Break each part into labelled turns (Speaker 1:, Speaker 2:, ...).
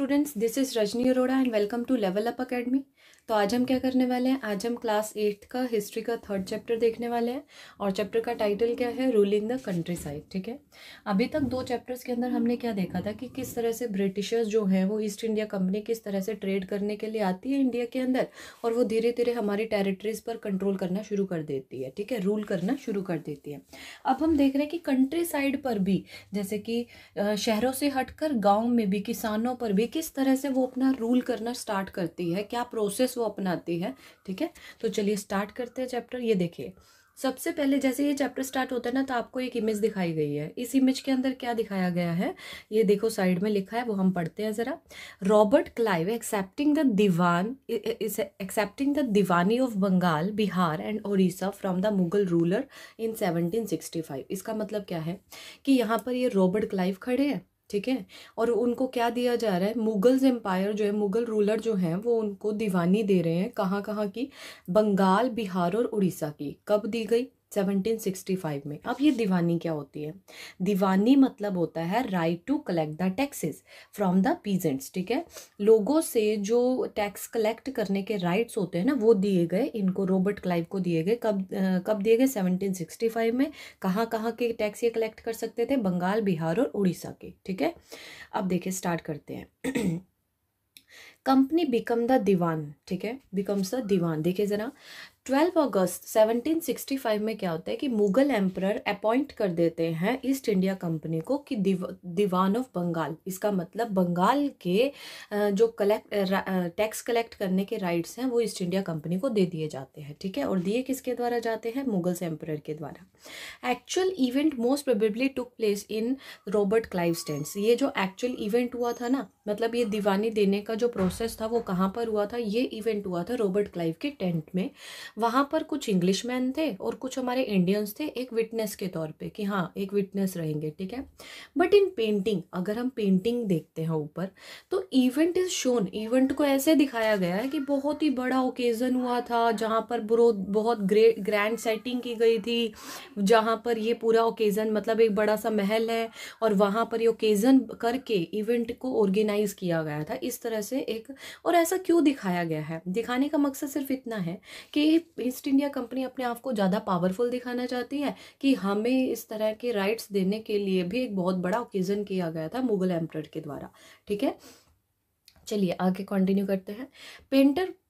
Speaker 1: Students, this is Rajni Arora and welcome to Level Up Academy. तो आज हम क्या करने वाले हैं, आज हम क्लास 8th का हिस्ट्री का 3rd चैप्टर देखने वाले हैं और चैप्टर का टाइटल क्या है, रूलिंग द कंट्री साइड। ठीक है, अभी तक 2 चैप्टर्स के अंदर हमने क्या देखा था कि किस तरह से ब्रिटिशर्स जो हैं वो ईस्ट इंडिया कंपनी किस तरह से ट्रेड करने के लिए आती है इंडिया के अंदर और वो धीरे धीरे हमारी टेरिटरीज पर कंट्रोल करना शुरू कर देती है। ठीक है, रूल करना शुरू कर देती है। अब हम देख रहे हैं कि कंट्री साइड पर भी, जैसे कि शहरों से हटकर गांव में भी किसानों पर भी किस तरह से वो अपना रूल करना स्टार्ट करती है, क्या प्रोसेस वो अपनाती है। ठीक है, तो चलिए स्टार्ट करते हैं चैप्टर। ये देखिए, सबसे पहले जैसे ये चैप्टर स्टार्ट होता है ना, तो आपको एक इमेज दिखाई गई है। इस इमेज के अंदर क्या दिखाया गया है, ये देखो साइड में लिखा है, वो हम पढ़ते हैं जरा। Robert Clive accepting the diwani of Bengal, Bihar and Orissa from the Mughal ruler in 1765। इसका मतलब क्या है कि यहाँ पर ये रॉबर्ट क्लाइव खड़े हैं। ठीक है, और उनको क्या दिया जा रहा है, मुगल्स एम्पायर जो है, मुगल रूलर जो हैं वो उनको दीवानी दे रहे हैं। कहाँ कहाँ की, बंगाल, बिहार और उड़ीसा की। कब दी गई, 1765 में। अब ये दीवानी क्या होती है, दीवानी मतलब होता है right to collect the taxes from the peasants. ठीक है, लोगों से जो टैक्स कलेक्ट करने के राइट्स होते हैं ना, वो दिए गए इनको, रॉबर्ट क्लाइव को दिए गए। कब दिए गए, 1765 में। कहाँ कहाँ के टैक्स ये कलेक्ट कर सकते थे, बंगाल, बिहार और उड़ीसा के। ठीक है, अब देखिए स्टार्ट करते हैं। कंपनी बिकम द दीवान। ठीक है, बिकम्स द दीवान। देखिए जरा, 12 अगस्त 1765 में क्या होता है कि मुगल एम्परर अपॉइंट कर देते हैं ईस्ट इंडिया कंपनी को कि दीवान ऑफ बंगाल। इसका मतलब बंगाल के जो टैक्स कलेक्ट करने के राइट्स हैं वो ईस्ट इंडिया कंपनी को दे दिए जाते हैं। ठीक है, और दिए किसके द्वारा जाते हैं, मुगल्स एम्परर के द्वारा। Actual event most probably took place in Robert Clive tents. ये जो एक्चुअल इवेंट हुआ था ना, मतलब ये दीवानी देने का जो प्रोसेस था वो कहाँ पर हुआ था, ये इवेंट हुआ था रॉबर्ट क्लाइव के टेंट में। वहां पर कुछ इंग्लिशमैन थे और कुछ हमारे इंडियंस थे, एक विटनेस के तौर पे कि हाँ एक विटनेस रहेंगे। ठीक है, बट इन पेंटिंग, अगर हम पेंटिंग देखते हैं ऊपर, तो इवेंट इज शोन, इवेंट को ऐसे दिखाया गया है कि बहुत ही बड़ा ओकेजन हुआ था, जहां पर बहुत ग्रैंड सेटिंग की गई थी, जहां पर ये पूरा ओकेजन, मतलब एक बड़ा सा महल है और वहां पर ये ओकेजन करके इवेंट को ऑर्गेनाइज किया गया था इस तरह से एक। और ऐसा क्यों दिखाया गया है, दिखाने का मकसद सिर्फ इतना है कि ईस्ट इंडिया कंपनी अपने आप को ज़्यादा पावरफुल दिखाना चाहती है कि हमें इस तरह के राइट्स देने के लिए भी एक बहुत बड़ा ओकेजन किया गया था मुगल एम्परर के द्वारा। ठीक है, चलिए आगे कंटिन्यू करते हैं।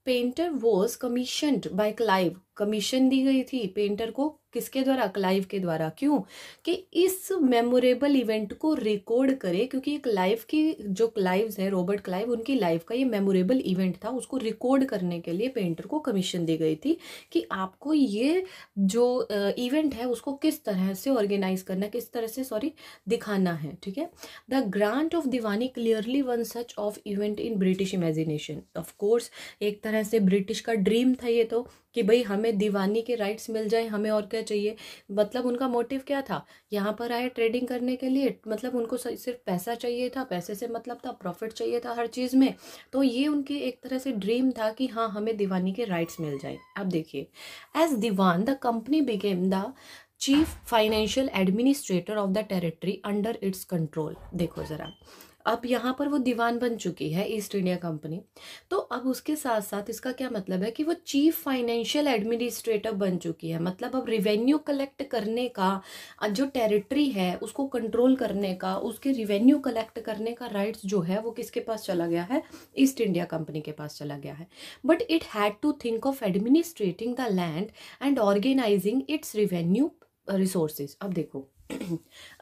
Speaker 1: Painter was commissioned by Clive. Commission दी गई थी पेंटर को, किसके द्वारा, क्लाइव के द्वारा। क्यों, कि इस मेमोरेबल इवेंट को रिकॉर्ड करे, क्योंकि एक लाइफ की, जो क्लाइव्स है, रॉबर्ट क्लाइव, उनकी लाइफ का ये मेमोरेबल इवेंट था, उसको रिकॉर्ड करने के लिए पेंटर को कमीशन दी गई थी कि आपको ये जो इवेंट है उसको किस तरह से ऑर्गेनाइज करना, किस तरह से दिखाना है। ठीक है, the grant of Deewani clearly one such of event in British imagination. Of course एक तरह से ब्रिटिश का ड्रीम था ये तो, कि भाई हमें दीवानी के राइट्स मिल जाए, हमें और क्या चाहिए। मतलब उनका मोटिव क्या था, यहाँ पर आए ट्रेडिंग करने के लिए, मतलब उनको सिर्फ पैसा चाहिए था, पैसे से मतलब था, प्रॉफिट चाहिए था हर चीज़ में। तो ये उनकी एक तरह से ड्रीम था कि हाँ हमें दीवानी के राइट्स मिल जाए। अब देखिए, as diwan the company became the chief financial administrator of the territory under its control. देखो जरा, अब यहाँ पर वो दीवान बन चुकी है ईस्ट इंडिया कंपनी, तो अब उसके साथ साथ इसका क्या मतलब है कि वो चीफ फाइनेंशियल एडमिनिस्ट्रेटर बन चुकी है। मतलब अब रिवेन्यू कलेक्ट करने का, जो टेरिटरी है उसको कंट्रोल करने का, उसके रिवेन्यू कलेक्ट करने का राइट्स जो है वो किसके पास चला गया है, ईस्ट इंडिया कंपनी के पास चला गया है। But it had to think of administrating the land and organising its revenue resources. अब देखो,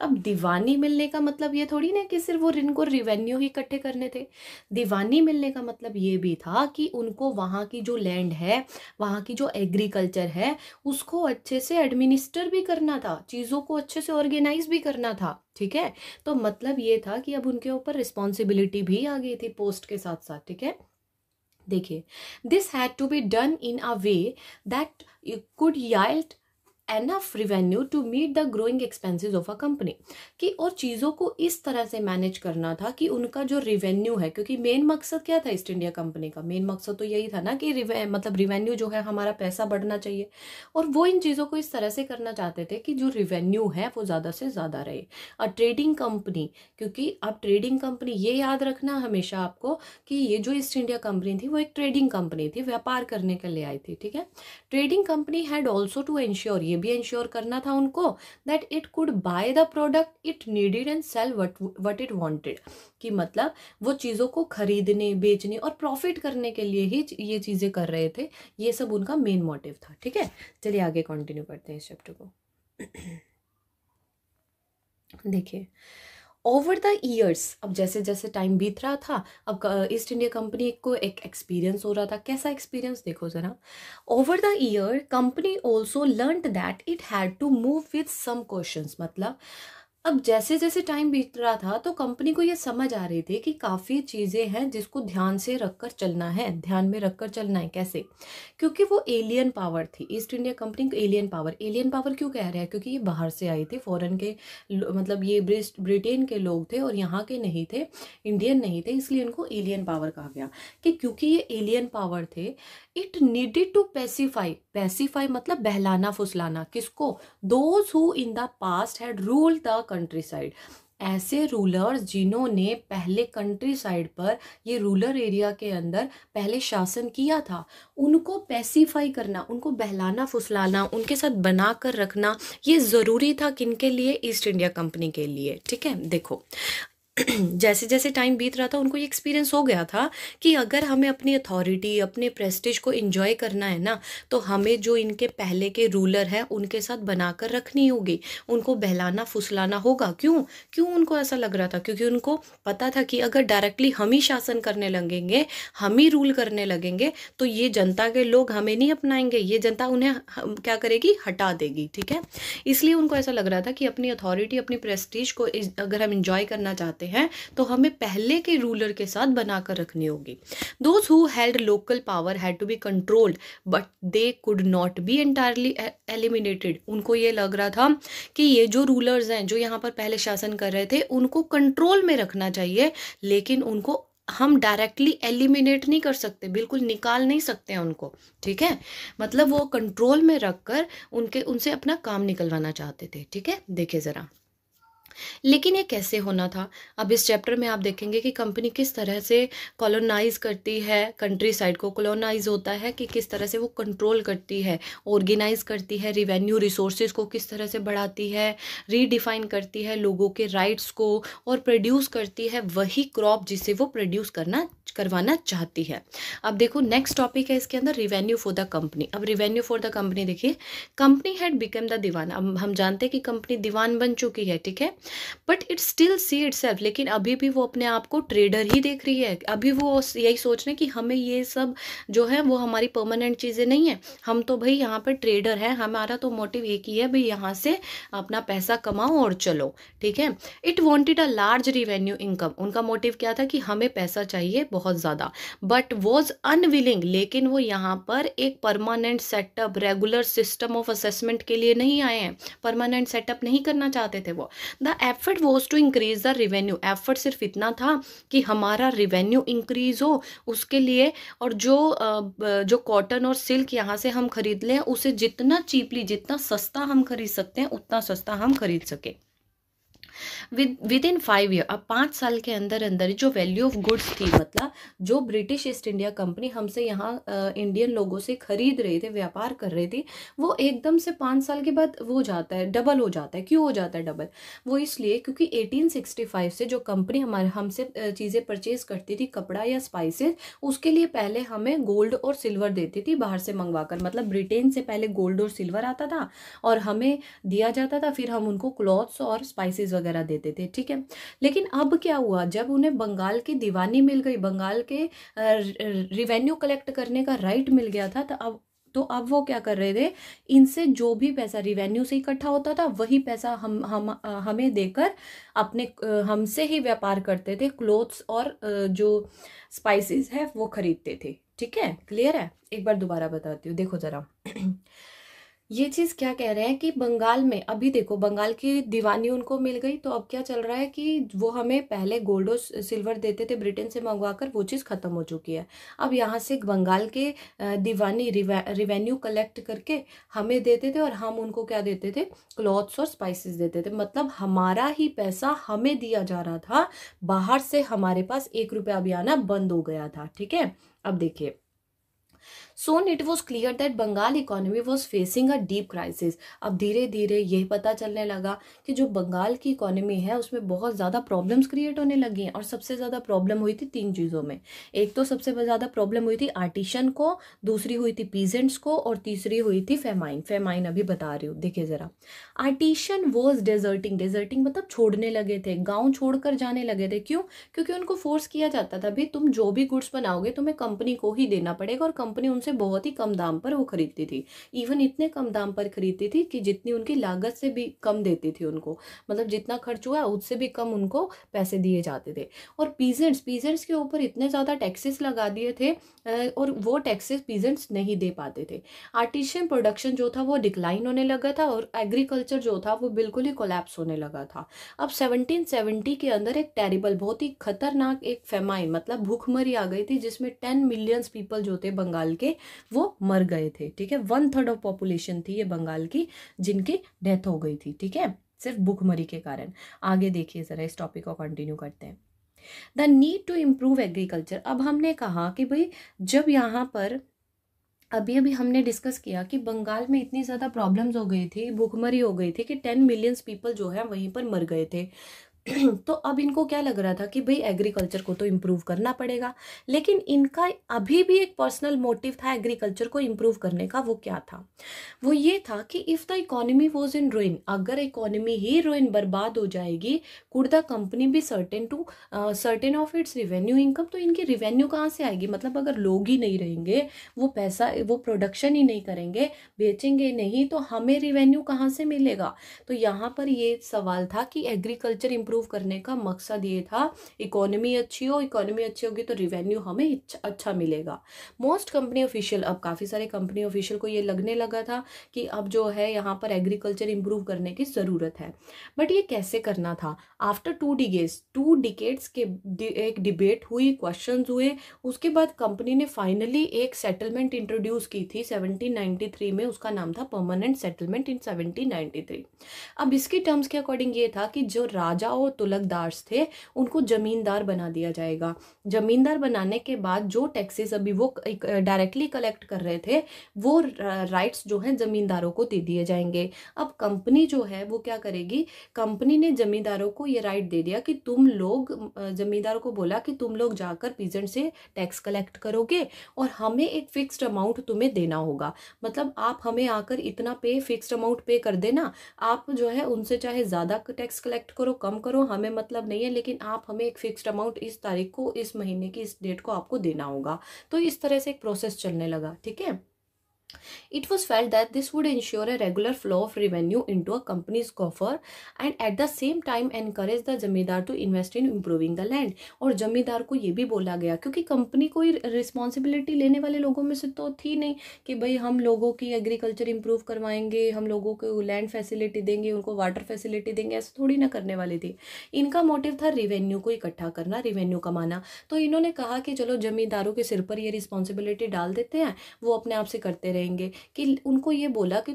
Speaker 1: अब दीवानी मिलने का मतलब ये थोड़ी ना कि सिर्फ वो इनको रिवेन्यू ही इकट्ठे करने थे। दीवानी मिलने का मतलब ये भी था कि उनको वहाँ की जो लैंड है, वहाँ की जो एग्रीकल्चर है, उसको अच्छे से एडमिनिस्टर भी करना था, चीज़ों को अच्छे से ऑर्गेनाइज भी करना था। ठीक है, तो मतलब ये था कि अब उनके ऊपर रिस्पॉन्सिबिलिटी भी आ गई थी पोस्ट के साथ साथ। ठीक है, देखिए, this had to be done in a way that could yield enough revenue to meet the growing expenses of a company, कि और चीज़ों को इस तरह से मैनेज करना था कि उनका जो रिवेन्यू है, क्योंकि मेन मकसद क्या था ईस्ट इंडिया कंपनी का, मेन मकसद तो यही था ना कि मतलब रिवेन्यू जो है हमारा पैसा बढ़ना चाहिए, और वो इन चीज़ों को इस तरह से करना चाहते थे कि जो रिवेन्यू है वो ज़्यादा से ज़्यादा रहे। अ ट्रेडिंग कंपनी, क्योंकि अब ट्रेडिंग कंपनी, ये याद रखना हमेशा आपको कि ये जो ईस्ट इंडिया कंपनी थी वो एक ट्रेडिंग कंपनी थी, व्यापार करने के लिए आई थी, ठीक है। Trading company had also to ensure, ये भी इंश्योर करना था उनको, that it could buy the product it needed and sell what it wanted, कि मतलब वो चीज़ों को खरीदने, बेचने और प्रॉफिट करने के लिए ही ये चीज़ें कर रहे थे। ये सब उनका मेन मोटिव था, ठीक है। चलिए आगे कंटिन्यू करते हैं इस चैप्टर को। देखिए, ओवर द ईयर्स, अब जैसे जैसे टाइम बीत रहा था, अब ईस्ट इंडिया कंपनी को एक एक्सपीरियंस हो रहा था। कैसा एक्सपीरियंस, देखो जरा। Over the year company also learned that it had to move with some questions, मतलब अब जैसे जैसे टाइम बीत रहा था तो कंपनी को ये समझ आ रही थी कि काफ़ी चीज़ें हैं जिसको ध्यान से रखकर चलना है, ध्यान में रखकर चलना है। कैसे? क्योंकि वो एलियन पावर थी, ईस्ट इंडिया कंपनी को एलियन पावर, एलियन पावर क्यों कह रहे हैं, क्योंकि ये बाहर से आई थी, फॉरेन के मतलब ये ब्रिटेन के लोग थे और यहाँ के नहीं थे, इंडियन नहीं थे, इसलिए इनको एलियन पावर कहा गया। कि क्योंकि ये एलियन पावर थे, it needed to pacify, pacify मतलब बहलाना फुसलाना, किसको? Those who in the past had ruled the countryside, ऐसे रूलर्स जिन्होंने पहले कंट्री साइड पर, ये रूरल एरिया के अंदर पहले शासन किया था, उनको पेसिफाई करना, उनको बहलाना फुसलाना, उनके साथ बना कर रखना, ये ज़रूरी था किनके लिए? ईस्ट इंडिया कंपनी के लिए, ठीक है। देखो जैसे जैसे टाइम बीत रहा था उनको ये एक्सपीरियंस हो गया था कि अगर हमें अपनी अथॉरिटी, अपने प्रेस्टीज को एंजॉय करना है ना, तो हमें जो इनके पहले के रूलर हैं उनके साथ बनाकर रखनी होगी, उनको बहलाना फुसलाना होगा। क्यों क्यों उनको ऐसा लग रहा था? क्योंकि उनको पता था कि अगर डायरेक्टली हम ही शासन करने लगेंगे, हम ही रूल करने लगेंगे, तो ये जनता के लोग हमें नहीं अपनाएंगे, ये जनता उन्हें क्या करेगी? हटा देगी, ठीक है। इसलिए उनको ऐसा लग रहा था कि अपनी अथॉरिटी, अपनी प्रेस्टीज को अगर हम इंजॉय करना चाहते हैं तो हमें पहले के रूलर के साथ बनाकर रखनी होगी। Those who held local power had to be controlled but they could not be entirely eliminated, उनको ये लग रहा था कि ये जो रूलर्स हैं, जो यहाँ पर पहले शासन कर रहे थे, उनको कंट्रोल में रखना चाहिए, लेकिन उनको हम डायरेक्टली एलिमिनेट नहीं कर सकते, बिल्कुल निकाल नहीं सकते हैं उनको, ठीक है। मतलब वो कंट्रोल में रखकर उनसे अपना काम निकलवाना चाहते थे, ठीक है। देखिए ज़रा, लेकिन ये कैसे होना था? अब इस चैप्टर में आप देखेंगे कि कंपनी किस तरह से कॉलोनाइज करती है, कंट्री साइड को कॉलोनाइज होता है कि किस तरह से वो कंट्रोल करती है, ऑर्गेनाइज करती है, रिवेन्यू रिसोर्सेज को किस तरह से बढ़ाती है, रीडिफाइन करती है लोगों के राइट्स को, और प्रोड्यूस करती है वही क्रॉप जिसे वो प्रोड्यूस करवाना चाहती है। अब देखो नेक्स्ट टॉपिक है इसके अंदर, रिवेन्यू फॉर द कंपनी। अब रिवेन्यू फॉर द कंपनी देखिए, कंपनी हैड बिकम द दीवान, अब हम जानते हैं कि कंपनी दीवान बन चुकी है, ठीक है। But it still see itself, लेकिन अभी भी वो अपने आप को ट्रेडर ही देख रही है, अभी वो यही सोच रहे हैं कि हमें ये सब जो है वो हमारी परमानेंट चीज़ें नहीं है, हम तो भाई यहाँ पर ट्रेडर है, हमारा तो मोटिव एक ही है भाई, यहाँ से अपना पैसा कमाओ और चलो, ठीक है। It wanted a large revenue income, उनका मोटिव क्या था? कि हमें पैसा चाहिए बहुत ज़्यादा, बट वॉज अनविलिंग, लेकिन वो यहाँ पर एक permanent setup, regular system of assessment के लिए नहीं आए हैं, परमानेंट सेटअप नहीं करना चाहते थे वो। The effort was to increase the revenue, effort सिर्फ इतना था कि हमारा रिवेन्यू इंक्रीज हो उसके लिए, और जो कॉटन और सिल्क यहाँ से हम खरीद लें उसे जितना चीपली, जितना सस्ता हम खरीद सकते हैं उतना सस्ता हम खरीद सके। विद इन 5 ईयर, अब 5 साल के अंदर अंदर जो वैल्यू ऑफ गुड्स थी, मतलब जो ब्रिटिश ईस्ट इंडिया कंपनी हमसे यहाँ इंडियन लोगों से खरीद रही थी, व्यापार कर रही थी, वो एकदम से 5 साल के बाद वो जाता है, डबल हो जाता है। क्यों हो जाता है डबल? वो इसलिए क्योंकि 1865 से जो कंपनी हमारे हमसे चीज़ें परचेज करती थी, कपड़ा या स्पाइसेस, उसके लिए पहले हमें गोल्ड और सिल्वर देती थी बाहर से मंगवाकर, मतलब ब्रिटेन से पहले गोल्ड और सिल्वर आता था और हमें दिया जाता था, फिर हम उनको क्लॉथ्स और स्पाइसेस वगैरह देते थे, ठीक है। लेकिन अब क्या हुआ, जब उन्हें बंगाल की दीवानी मिल गई, बंगाल के रिवेन्यू कलेक्ट करने का राइट मिल गया था, तो अब वो क्या कर रहे थे, इनसे जो भी पैसा रिवेन्यू से इकट्ठा होता था वही पैसा हमें देकर अपने हमसे ही व्यापार करते थे, क्लोथ्स और जो स्पाइसेस है वो खरीदते थे, ठीक है। क्लियर है? एक बार दोबारा बताती हूँ, देखो जरा। ये चीज़ क्या कह रहे हैं कि बंगाल में अभी देखो, बंगाल की दीवानी उनको मिल गई, तो अब क्या चल रहा है कि वो हमें पहले गोल्ड और सिल्वर देते थे ब्रिटेन से मंगवा कर, वो चीज़ खत्म हो चुकी है। अब यहाँ से बंगाल के दीवानी रिवेन्यू कलेक्ट करके हमें देते थे, और हम उनको क्या देते थे, क्लॉथ्स और स्पाइसेस देते थे। मतलब हमारा ही पैसा हमें दिया जा रहा था, बाहर से हमारे पास 1 रुपया भी आना बंद हो गया था। ठीक है, अब देखिए, Soon it was clear that Bengal economy was facing a deep crisis. अब धीरे धीरे यह पता चलने लगा कि जो बंगाल की इकोनॉमी है उसमें बहुत ज़्यादा प्रॉब्लम्स क्रिएट होने लगी हैं, और सबसे ज़्यादा प्रॉब्लम हुई थी 3 चीज़ों में। एक तो सबसे ज़्यादा प्रॉब्लम हुई थी आर्टिशन को, दूसरी हुई थी पीजेंट्स को, और तीसरी हुई थी फेमाइन। फेमाइन अभी बता रही हूँ, देखिए ज़रा। आर्टिशन वॉज डेजर्टिंग, डेजर्टिंग मतलब छोड़ने लगे थे, गाँव छोड़कर जाने लगे थे। क्यों? क्योंकि उनको फोर्स किया जाता था, भाई तुम जो भी गुड्स बनाओगे तुम्हें कंपनी को ही देना पड़ेगा, और कंपनी उनसे बहुत ही कम दाम पर वो खरीदती थी। इवन इतने कम दाम पर खरीदती थी कि जितनी उनकी लागत से भी कम देती थी उनको, मतलब जितना खर्च हुआ उससे भी कम उनको पैसे दिए जाते थे। और पीजेंट्स, पीजेंट्स के ऊपर इतने ज़्यादा टैक्सेस लगा दिए थे, और वो टैक्सेस पीजेंट्स नहीं दे पाते थे। आर्टिशियन प्रोडक्शन जो था वो डिक्लाइन होने लगा था, और एग्रीकल्चर जो था वो बिल्कुल ही कोलैप्स होने लगा था। अब 1770 के अंदर एक टेरिबल, बहुत ही खतरनाक एक फेमाइन मतलब भूखमरी आ गई थी, जिसमें 10 मिलियंस पीपल जो थे बंगाल के वो मर गए थे। ठीक है, 1/3 ऑफ पॉपुलेशन थी ये बंगाल की जिनकी डेथ हो गई थी। ठीक है, सिर्फ भूखमरी के कारण। आगे देखिए जरा, इस टॉपिक को कंटिन्यू करते हैं। The need to improve agriculture. अब हमने कहा कि भाई जब यहाँ पर अभी अभी हमने डिस्कस किया कि बंगाल में इतनी ज़्यादा प्रॉब्लम्स हो गई थी, भूखमरी हो गई थी कि 10 मिलियंस पीपल जो है वहीं पर मर गए थे। तो अब इनको क्या लग रहा था कि भाई एग्रीकल्चर को तो इम्प्रूव करना पड़ेगा, लेकिन इनका अभी भी एक पर्सनल मोटिव था एग्रीकल्चर को इम्प्रूव करने का। वो क्या था? वो ये था कि if the economy was in ruin, अगर इकोनॉमी ही रुइन, बर्बाद हो जाएगी, कुड द कंपनी भी certain of its revenue income, तो इनकी रिवेन्यू कहाँ से आएगी? मतलब अगर लोग ही नहीं रहेंगे, वो पैसा, वो प्रोडक्शन ही नहीं करेंगे, बेचेंगे नहीं, तो हमें रिवेन्यू कहाँ से मिलेगा? तो यहाँ पर ये सवाल था कि एग्रीकल्चर इम्प्रूव करने का मकसद ये था, इकोनॉमी अच्छी हो, इकोनॉमी अच्छी होगी तो रिवेन्यू हमें अच्छा मिलेगा। मोस्ट कंपनी ऑफिशियल, अब काफ़ी सारे कंपनी ऑफिशियल को ये लगने लगा था कि अब जो है यहाँ पर एग्रीकल्चर इम्प्रूव करने की ज़रूरत है। बट ये कैसे करना था? आफ्टर 2 डिकेड्स के एक डिबेट हुई, क्वेश्चन हुए, उसके बाद कंपनी ने फाइनली एक सेटलमेंट इंट्रोड्यूस की थी 1793 में। उसका नाम था परमानेंट सेटलमेंट इन 1793। अब इसकी टर्म्स के अकॉर्डिंग ये था कि जो राजा और तुलकदार्स थे उनको जमींदार बना दिया जाएगा। जमींदार बनाने के बाद जो टैक्सेस अभी वो डायरेक्टली कलेक्ट कर रहे थे, वो राइट्स जो हैं जमींदारों को दे दिए जाएंगे। अब कंपनी जो है वो क्या करेगी? कंपनी ने जमींदारों को ये राइट दे दिया कि तुम लोग, जमींदारों को बोला कि तुम लोग जाकर पीजेंट से टैक्स कलेक्ट करोगे, और हमें एक फिक्स्ड अमाउंट तुम्हें देना होगा। मतलब आप हमें आकर इतना फिक्स्ड अमाउंट पे कर देना, आप जो है उनसे चाहे ज़्यादा टैक्स कलेक्ट करो, कम करो, हमें मतलब नहीं है, लेकिन आप हमें एक फिक्स्ड अमाउंट इस तारीख को, इस महीने की इस डेट को आपको देना होगा। तो इस तरह से एक प्रोसेस चलने लगा। ठीक है, It was felt that this would ensure a regular flow of revenue into a company's coffer, and at the same time encourage the जमींदार to invest in improving the land। और जमींदार को ये भी बोला गया, क्योंकि कंपनी कोई रिस्पॉन्सिबिलिटी लेने वाले लोगों में से तो थी नहीं कि भाई हम लोगों की एग्रीकल्चर इंप्रूव करवाएंगे, हम लोगों को लैंड फैसिलिटी देंगे, उनको वाटर फैसिलिटी देंगे, ऐसा थोड़ी ना करने वाली थी। इनका मोटिव था रिवेन्यू को इकट्ठा करना, रिवेन्यू कमाना। तो इन्होंने कहा कि चलो जमींदारों के सिर पर ये रिस्पॉन्सिबिलिटी डाल देते हैं, वो अपने आप से करते रहेंगे। कि उनको ये बोला कि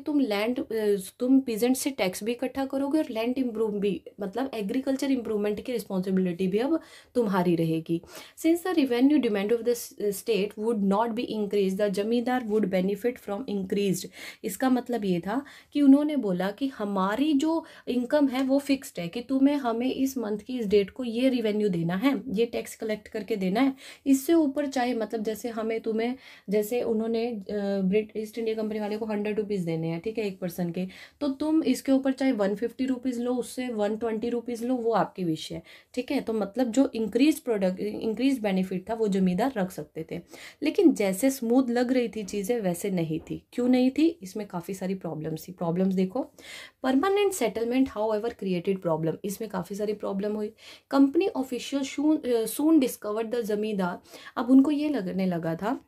Speaker 1: तुम पीजेंट से टैक्स भी इकट्ठा करोगे, और लैंड इम्प्रूव भी, मतलब एग्रीकल्चर इम्प्रूवमेंट की रिस्पॉन्सिबिलिटी भी अब तुम्हारी रहेगी। Since the revenue demand of the state would not be increase, the जमींदार वुड बेनिफिट फ्रॉम इंक्रीज्ड। इसका मतलब ये था कि उन्होंने बोला कि हमारी जो इनकम है वो फिक्स्ड है, कि तुम्हें हमें इस मंथ की इस डेट को ये रिवेन्यू देना है, ये टैक्स कलेक्ट करके देना है। इससे ऊपर चाहे, मतलब जैसे हमें तुम्हें, जैसे उन्होंने ईस्ट इंडिया कंपनी वाले को 100 रुपीज़ देने हैं, ठीक है, एक पर्सन के, तो तुम इसके ऊपर चाहे 150 रुपीज़ लो, उससे 120 रुपीज़ लो, वो आपकी विश है। ठीक है, तो मतलब जो इंक्रीज बेनिफिट था वो जमींदार रख सकते थे। लेकिन जैसे स्मूथ लग रही थी चीज़ें वैसे नहीं थी। क्यों नहीं थी? इसमें काफ़ी सारी प्रॉब्लम्स थी। प्रॉब्लम्स देखो, permanent settlement how ever created problem, इसमें काफ़ी सारी प्रॉब्लम हुई। Company official soon discovered the जमींदार, अब उनको ये लगने लगा था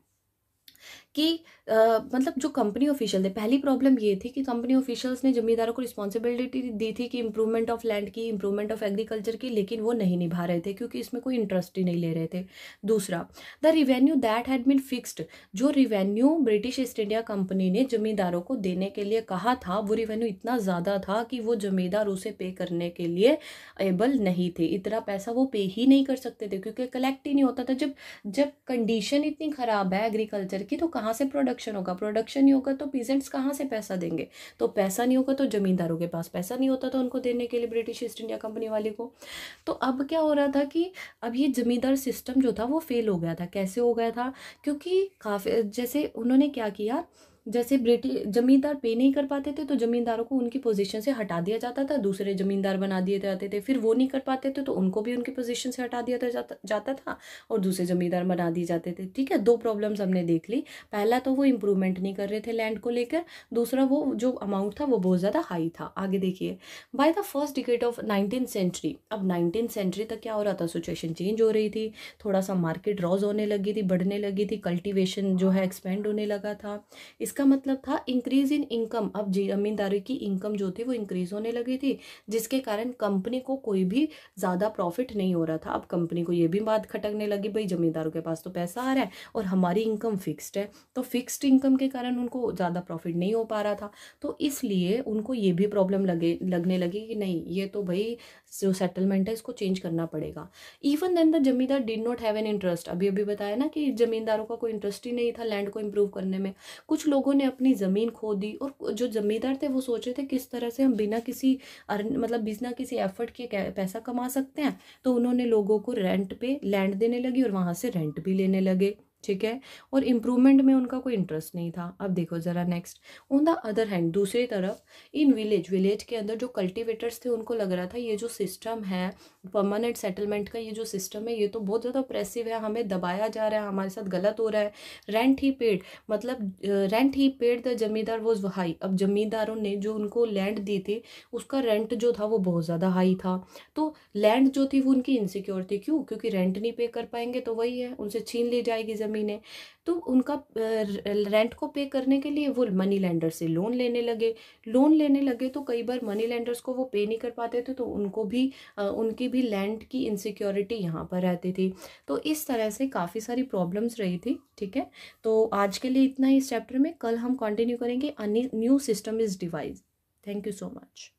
Speaker 1: कि मतलब जो कंपनी ऑफिशियल थे, पहली प्रॉब्लम ये थी कि कंपनी ऑफिशियल्स ने जमींदारों को रिस्पॉन्सिबिलिटी दी थी कि इम्प्रूवमेंट ऑफ लैंड की, इम्प्रूवमेंट ऑफ एग्रीकल्चर की, लेकिन वो नहीं निभा रहे थे क्योंकि इसमें कोई इंटरेस्ट ही नहीं ले रहे थे। दूसरा, the revenue that had been fixed, जो revenue British East India company ने जमींदारों को देने के लिए कहा था, वो रिवेन्यू इतना ज़्यादा था कि वो जमींदार उसे पे करने के लिए एबल नहीं थे। इतना पैसा वो पे ही नहीं कर सकते थे क्योंकि कलेक्ट ही नहीं होता था। जब जब कंडीशन इतनी ख़राब है एग्रीकल्चर की, तो कहाँ से प्रोडक्शन होगा? प्रोडक्शन नहीं होगा तो पीजेंट्स कहाँ से पैसा देंगे? तो पैसा नहीं होगा तो जमींदारों के पास पैसा नहीं होता था उनको देने के लिए, ब्रिटिश ईस्ट इंडिया कंपनी वाले को। तो अब क्या हो रहा था कि अब ये जमींदार सिस्टम जो था वो फेल हो गया था। कैसे हो गया था? क्योंकि काफ़ी, जैसे उन्होंने क्या किया, जैसे ब्रिटिश जमींदार पे नहीं कर पाते थे तो जमींदारों को उनकी पोजीशन से हटा दिया जाता था, दूसरे जमींदार बना दिए जाते थे। फिर वो नहीं कर पाते थे तो उनको भी उनकी पोजीशन से हटा दिया जाता था और दूसरे जमींदार बना दिए जाते थे। ठीक है, दो प्रॉब्लम्स हमने देख ली। पहला तो वो इम्प्रूवमेंट नहीं कर रहे थे लैंड को लेकर, दूसरा वो जो अमाउंट था वो बहुत ज़्यादा हाई था। आगे देखिए, by the first decade of 19th century, अब 19th सेंचुरी तक क्या हो रहा था? सिचुएशन चेंज हो रही थी, थोड़ा सा मार्केट रॉज होने लगी थी, बढ़ने लगी थी, कल्टिवेशन जो है एक्सपेंड होने लगा था। इसका मतलब था इंक्रीज इन इनकम। अब जमींदारी की इनकम जो थी वो इंक्रीज होने लगी थी, जिसके कारण कंपनी को कोई भी ज़्यादा प्रॉफिट नहीं हो रहा था। अब कंपनी को ये भी बात खटकने लगी, भाई जमींदारों के पास तो पैसा आ रहा है और हमारी इनकम फिक्स्ड है, तो फिक्स्ड इनकम के कारण उनको ज़्यादा प्रॉफिट नहीं हो पा रहा था। तो इसलिए उनको ये भी प्रॉब्लम लगने लगी कि नहीं, ये तो भाई जो सेटलमेंट है इसको चेंज करना पड़ेगा। इवन देन द जमींदार did not have an interest. अभी अभी बताया ना कि जमींदारों का कोई इंटरेस्ट ही नहीं था लैंड को इम्प्रूव करने में। कुछ लोगों ने अपनी ज़मीन खो दी और जो जमींदार थे वो सोच रहे थे किस तरह से हम बिना किसी मतलब बिना किसी एफर्ट के पैसा कमा सकते हैं। तो उन्होंने लोगों को रेंट पे लैंड देने लगी और वहाँ से रेंट भी लेने लगे। ठीक है, और इम्प्रूवमेंट में उनका कोई इंटरेस्ट नहीं था। अब देखो ज़रा next, on the other hand, दूसरी तरफ इन विलेज के अंदर जो कल्टिवेटर्स थे उनको लग रहा था ये जो सिस्टम है परमानेंट सेटलमेंट का, ये जो सिस्टम है ये तो बहुत ज़्यादा ऑप्रेसिव है, हमें दबाया जा रहा है, हमारे साथ गलत हो रहा है। रेंट ही पेड, मतलब रेंट ही पेड द जमींदार वॉज हाई। अब जमींदारों ने जो उनको लैंड दी थी उसका रेंट जो था वो बहुत ज़्यादा हाई था। तो लैंड जो थी वो उनकी इनसिक्योर थी। क्यों? क्योंकि रेंट नहीं पे कर पाएंगे तो वही है, उनसे छीन ली जाएगी ज़मीनें। तो उनका रेंट को पे करने के लिए वो मनी लेंडर से लोन लेने लगे। तो कई बार मनी लेंडर्स को वो पे नहीं कर पाते थे तो उनको भी उनकी भी लैंड की इनसिक्योरिटी यहाँ पर रहती थी। तो इस तरह से काफ़ी सारी प्रॉब्लम्स रही थी। ठीक है, तो आज के लिए इतना ही इस चैप्टर में। कल हम कंटिन्यू करेंगे new system is device. Thank you so much.